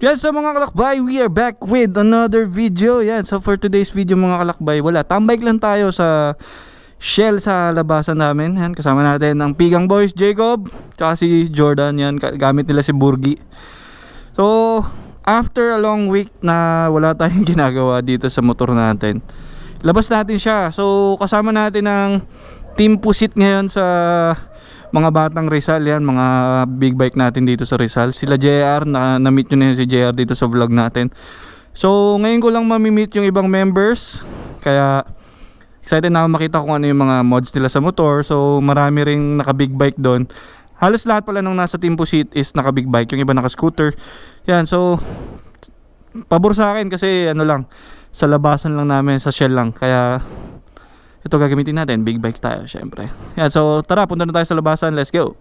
Yan, so mga kalakbay, we are back with another video. Yan, so for today's video mga kalakbay, wala, tambay lang tayo sa Shell sa labasan namin. Yan, kasama natin ang Pigang Boys, Jacob, tsaka si Jordan. Yan, gamit nila si Burgi. So after a long week na wala tayong ginagawa dito sa motor natin, labas natin siya. So kasama natin ang Team Pusit ngayon sa mga batang Rizal. Yan, mga big bike natin dito sa Rizal. Sila JR, na-meet nyo na yun si JR dito sa vlog natin. So ngayon ko lang mamimit yung ibang members, kaya excited na ako makita kung ano yung mga mods nila sa motor. So marami ring naka big bike doon. Halos lahat pala nung nasa Team Pusit is naka big bike, yung iba naka scooter. Yan, so pabor sa akin kasi ano lang, sa labasan lang namin, sa Shell lang. Kaya ito gagamitin natin, big bike tayo syempre. Yan, so tara, punta na tayo sa labasan, let's go.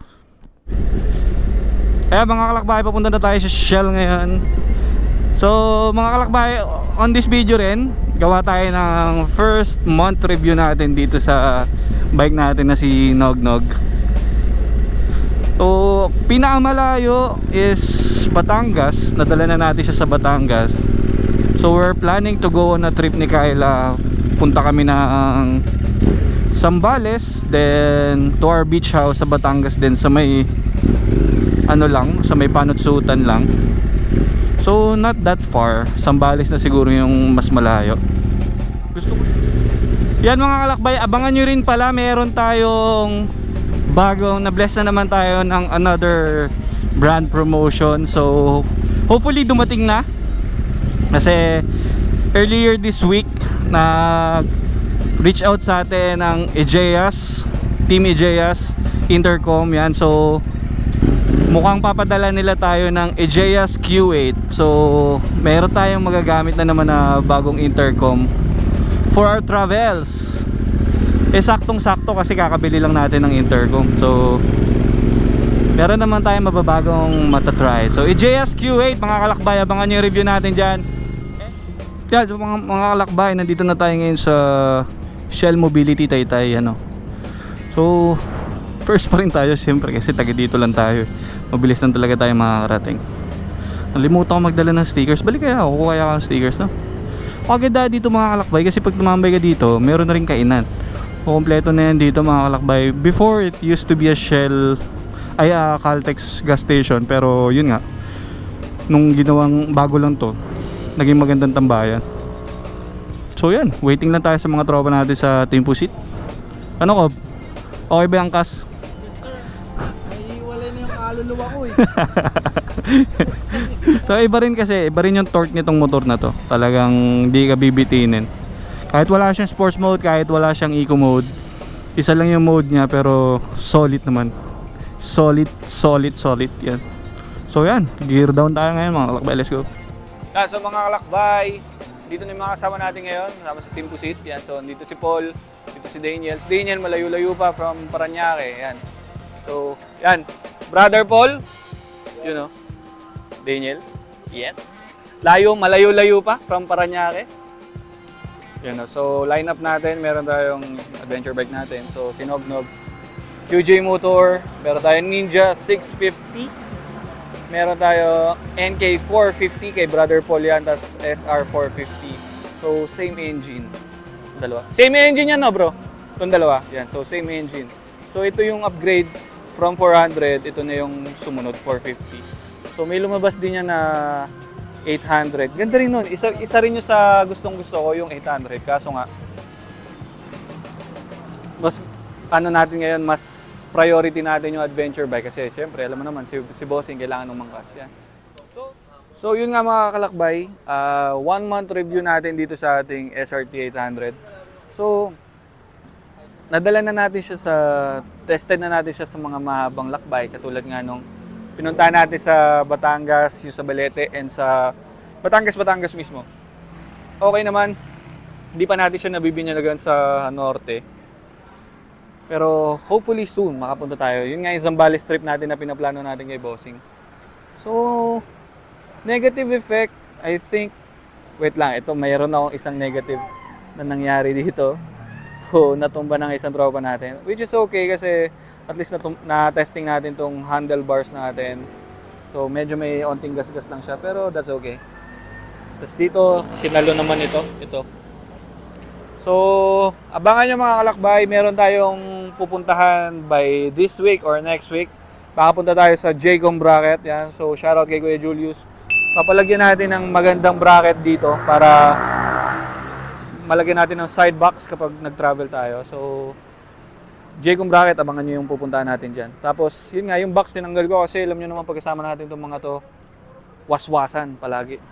Kaya mga kalakbay, papunta na tayo sa Shell ngayon. So mga kalakbay, on this video rin, gawa tayo ng first month review natin dito sa bike natin na si Nognog. So pinakamalayo is Batangas, nadala na natin siya sa Batangas. So we're planning to go on a trip ni Kyla. Punta kami ng Zambales, then to our beach house sa Batangas din, sa may ano lang, sa may Panotsutan lang. So not that far. Zambales na siguro yung mas malayo. Gusto ko. Yan mga kalakbay, abangan nyo rin pala, meron tayong bagong, na-bless na naman tayo ng another brand promotion. So hopefully dumating na, kasi earlier this week nag-reach out sa atin ng Egeas, Team Egeas Intercom. Yan, so mukhang papadala nila tayo ng Egeas Q8. So meron tayong magagamit na naman na bagong intercom for our travels. Saktong sakto kasi kakabili lang natin ng intercom. So meron naman tayong mababagong matatry. So Egeas Q8 mga kalakbay, abangan nyo yung review natin dyan. Yeah, so mga kalakbay, nandito na tayo ngayon sa Shell Mobility Taytay, ano. So first pa rin tayo siyempre kasi taga dito lang tayo. Mabilis lang talaga tayo makakarating. Nalimutan ko magdala ng stickers. Balik kaya ako, kaya ka ng stickers, no? Kaganda dito mga kalakbay kasi pag tumambay ka dito, meron na rin kainan. Kompleto na yan dito mga kalakbay. Before it used to be a Shell, Caltex gas station, pero yun nga, nung ginawang bago lang to, naging magandang tambayan. So yan, waiting lang tayo sa mga tropa natin sa Team Pusit. Ano ko? Okay ba yung kas? Yes sir. Ay wala na yung kaluluwa ko eh. So iba rin kasi, iba rin yung torque nitong motor na to. Talagang di ka bibitinin. Kahit wala siyang sports mode, kahit wala siyang eco mode, isa lang yung mode niya, pero solid naman. Solid yan. So yan, gear down tayo ngayon mga kalakbay, let's go. Yan, so mga kalakbay, dito na yung mga kasama natin ngayon, kasama sa Team Pusit. Yan, so dito si Paul, dito si Daniel. Si Daniel malayo-layo pa from Parañaque. Yan. So, yan. Brother Paul, you know, Daniel. Yes. Malayo-layo pa from Parañaque. Yan, so line up natin, meron tayong adventure bike natin. So, si Nognog, QJ Motor, meron tayong Ninja 650. Meron tayo NK 450 kay Brother Paul yan, tas SR 450. So same engine. Dalawa. Same engine yan, no bro? Itong dalawa. Yan. So same engine. So ito yung upgrade from 400. Ito na yung sumunod, 450. So may lumabas din yan na 800. Ganda rin nun. Isa rin yung sa gustong gusto ko, yung 800. Kaso nga, mas ano natin ngayon, mas priority natin yung adventure bike kasi syempre alam mo naman si Bossing kailangan ng mangkas yan. So yun nga mga kalakbay, 1 month review natin dito sa ating SRT 800. So nadala na natin siya tested na natin siya sa mga mahabang lakbay, katulad nga nung pinuntahan natin sa Batangas, yung sa Balete, and sa Batangas mismo. Okay naman, hindi pa natin siya nabibinyalagan sa norte. Pero hopefully soon makapunta tayo. Yun nga yung Zambales trip natin na pinaplano natin kay Bossing. So, negative effect, I think, wait lang, ito mayroon akong isang negative na nangyari dito. So, natumba ng isang tropa natin. Which is okay kasi at least na-testing natin tong handlebars natin. So medyo may onting gas-gas lang siya, pero that's okay. Tapos dito, sinalo naman ito. So, abangan nyo mga kalakbay, meron tayong pupuntahan by this week or next week. Makapunta tayo sa Jaycom bracket, yan. So, shoutout kay Kuya Julius. Papalagyan natin ng magandang bracket dito para malagyan natin ng side box kapag nag-travel tayo. So, Jaycom bracket, abangan nyo yung pupuntahan natin dyan. Tapos, yun nga, yung box tinanggal ko kasi alam nyo naman pagkasama natin itong mga to, waswasan palagi.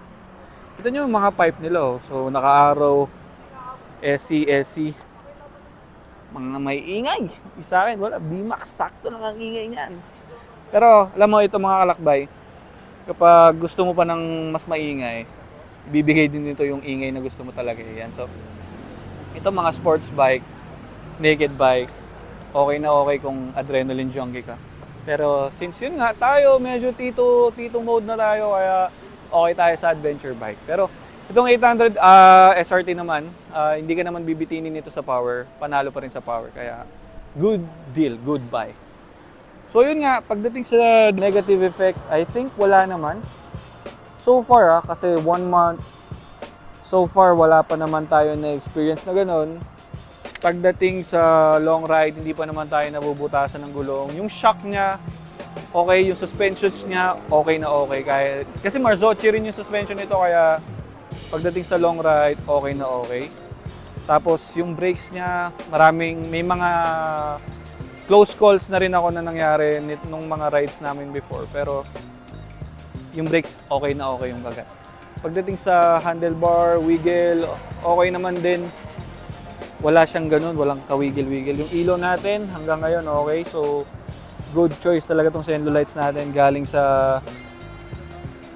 Kita nyo yung mga pipe nila, oh. So, naka-arrow, SC. Mga may ingay. Isa akin, wala. B-Max, sakto lang ang ingay niyan. Pero, alam mo, ito mga kalakbay, kapag gusto mo pa ng mas maingay, bibigay din nito yung ingay na gusto mo talaga. Yan. So, ito mga sports bike, naked bike, okay na okay kung adrenaline junkie ka. Pero since yun nga, tayo medyo tito mode na tayo, kaya okay tayo sa adventure bike. Pero itong 800 SRT naman, hindi ka naman bibitinin ito sa power, panalo pa rin sa power. Kaya good deal, good buy. So yun nga, pagdating sa negative effect, I think wala naman. So far kasi 1 month, so far wala pa naman tayo na experience na ganun. Pagdating sa long ride, hindi pa naman tayo nabubutasan ng gulong. Yung shock niya, okay. Yung suspensions niya, okay na okay. Kasi Marzocchi rin yung suspension nito, kaya pagdating sa long ride, okay na okay. Tapos yung brakes niya, may mga close calls na rin ako na nangyari nung mga rides namin before. Pero yung brakes, okay na okay yung kagat. Pagdating sa handlebar, wiggle, okay naman din. Wala siyang ganun, walang kawigil-wigil. Yung ilaw natin hanggang ngayon okay. So good choice talaga tong Zenlo lights natin galing sa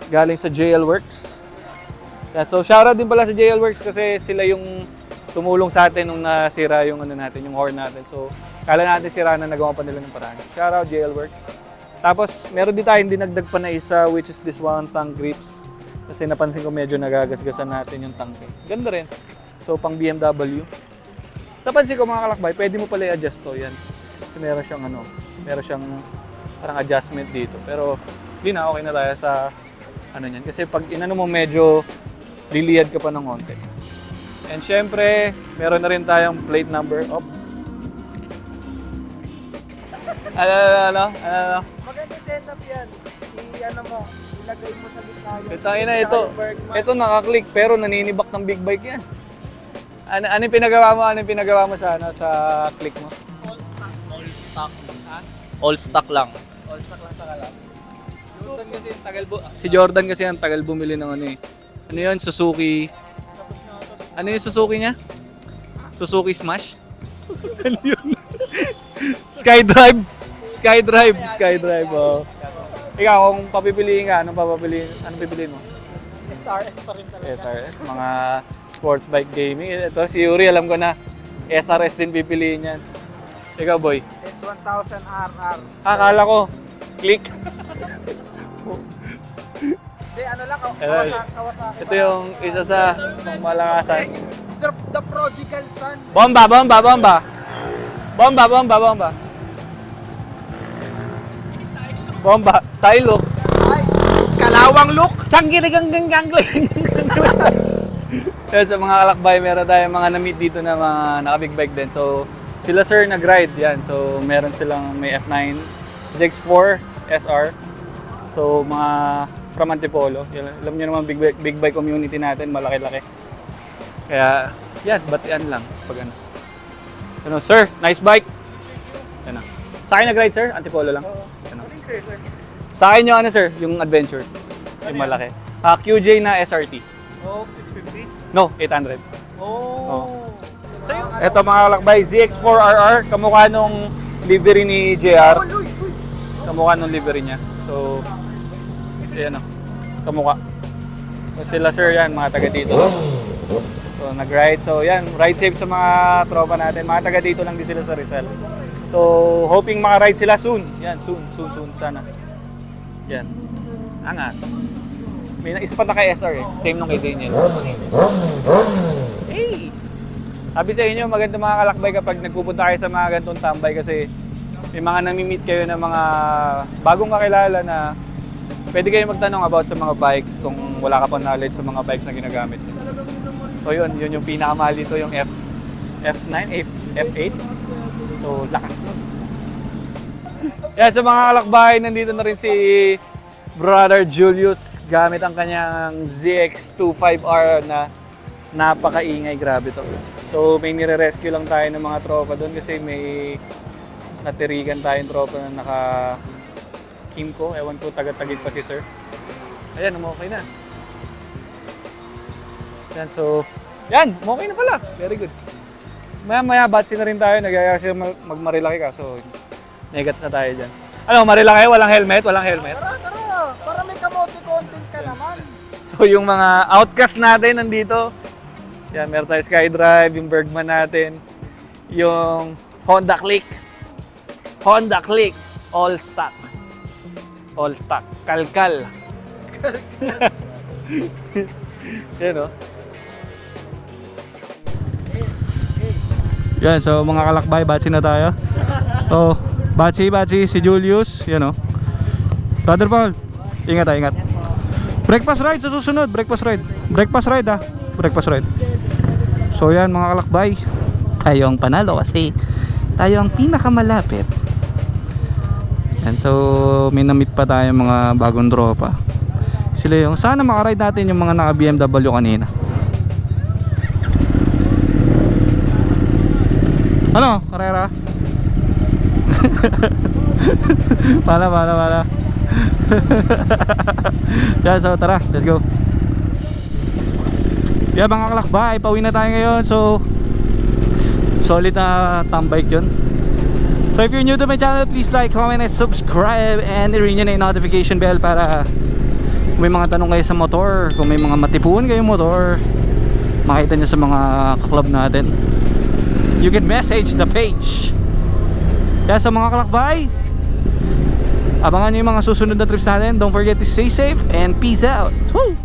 JL Works. Yeah, so shoutout din pala sa JL Works kasi sila yung tumulong sa atin nung nasira yung natin, yung horn natin. So kala natin sira na, nagawa pa nila ng paraan. Shoutout JL Works. Tapos meron din tayong dinagdag pa na isa, which is this one, tank grips. Kasi napansin ko medyo nagagasgasan natin yung tank. Ganda rin. So pang BMW. Napansin ko mga kalakbay, pwede mo pala i-adjust to, yan. Kasi meron siyang parang adjustment dito. Pero hindi na, okay na tayo sa niyan. Kasi pag inano mo medyo liliyad ka pa ng konti. And syempre, meron na rin tayong plate number. Ano? Maganda setup yan. Ilagay mo sa gitna Ito na ito naka-click pero naninibak ng big bike yan. Ano yung pinagawa mo sa click mo? All stock. Ha? All stock lang. All stock lang sa kalap. Si Jordan kasi ang tagal bumili ng ano eh. Ano yun? Suzuki. Ano yung Suzuki niya? Suzuki Smash? Ano yun? Skydrive. Oh. Ikaw, kung papipiliin ka, anong pipiliin mo? SRS pa rin talaga. SRS, mga sports bike gaming. Ito, si Yuri, alam ko na SRS din pipiliin yan. Ikaw, boy. S1000 RR. Akala ko, click. Hindi, ano lang, Kawasaki. Ito yung isa sa pangmalakasan. The Prodigal Son. Bomba! Tayo. Ay, kalawang look. Tanggiriganggang. Sa mga kalakbay, meron tayong mga na-meet dito na mga naka-big bike din. So, sila sir nag-ride yan. So, meron silang may F9, ZX4, SR. So, mga from Antipolo. Alam nyo naman, big bike community natin, malaki-laki. Kaya, yan, batian lang. Pag ano, sir, nice bike. Yan. Sa akin nag-ride, sir? Antipolo lang. Ano? Sa akin yung sir, yung adventure. Yung malaki. QJ na SRT. Oh, 650? No, 800. Oh. So yung Ito mga kalakbay, ZX4RR, kamukha nung livery ni JR. Kamukha nung livery niya. So, ayan o, kamukha. So, sila sir yan, mga taga dito. So, nag-ride. So, yan, ride safe sa mga tropa natin. Mga taga dito lang din sila sa Rizal. So, hoping maka-ride sila soon. Yan, soon, sana. Yan. Angas. May isa pa na kay SR eh. Same nung kay Daniel. Hey! Sabi sa inyo, maganda mga kalakbay kapag nagpupunta kayo sa mga ganitong tambay kasi may mga nami-meet kayo ng mga bagong kakilala na pwede kayo magtanong about sa mga bikes kung wala ka pang knowledge sa mga bikes na ginagamit niyo. So yun yung pinakamahal dito, yung F9, F8. So lakas nun. Yan, sa mga kalakbahay, nandito na rin si Brother Julius gamit ang kanyang ZX25R na napakaingay, grabe to. So may nire-rescue lang tayo ng mga tropa doon kasi may natirigan tayong tropa na naka Kimco, ewan ko, taga-tagig pa si sir. Ayan, umokay na. Yan, so, yan, umokay na pala. Very good. Maya-maya, batsi na rin tayo. Nagaya kasi magmarilaki ka, so, negats na tayo dyan. Ano, marilaki? Walang helmet? Walang helmet? Tara, para may kamote-content ka naman. So, yung mga outcast natin nandito. Yan, meron tayo SkyDrive, yung Bergman natin. Yung Honda Click. Honda Click, all stock. All stock. Kalkal. Yan o. Yan, so mga kalakbay, batsi na tayo. So, batsi, si Julius, yan o. Brother Paul, ingat ha, ingat. Breakfast ride sa susunod, breakfast ride. Breakfast ride ha, breakfast ride. So yan mga kalakbay, tayo ang panalo kasi tayo ang pinakamalapit. Yan, so may na-meet pa tayo mga bagong tropa. Sila yung, sana makaride natin yung mga naka BMW kanina. Ano, karera? Pala. Yan, so tara, let's go. Yan mga kalakbay, pauwi na tayo ngayon. So solid na tambike yun. So if you're new to my channel, please like, comment, and subscribe, and i-ring nyo na yung notification bell para kung may mga tanong kayo sa motor, kung may mga matipuan kayong motor, makita nyo sa mga club natin, you can message the page. Kaya sa mga kalakbay, abangan nyo yung mga susunod na trips natin. Don't forget to stay safe and peace out. Woo!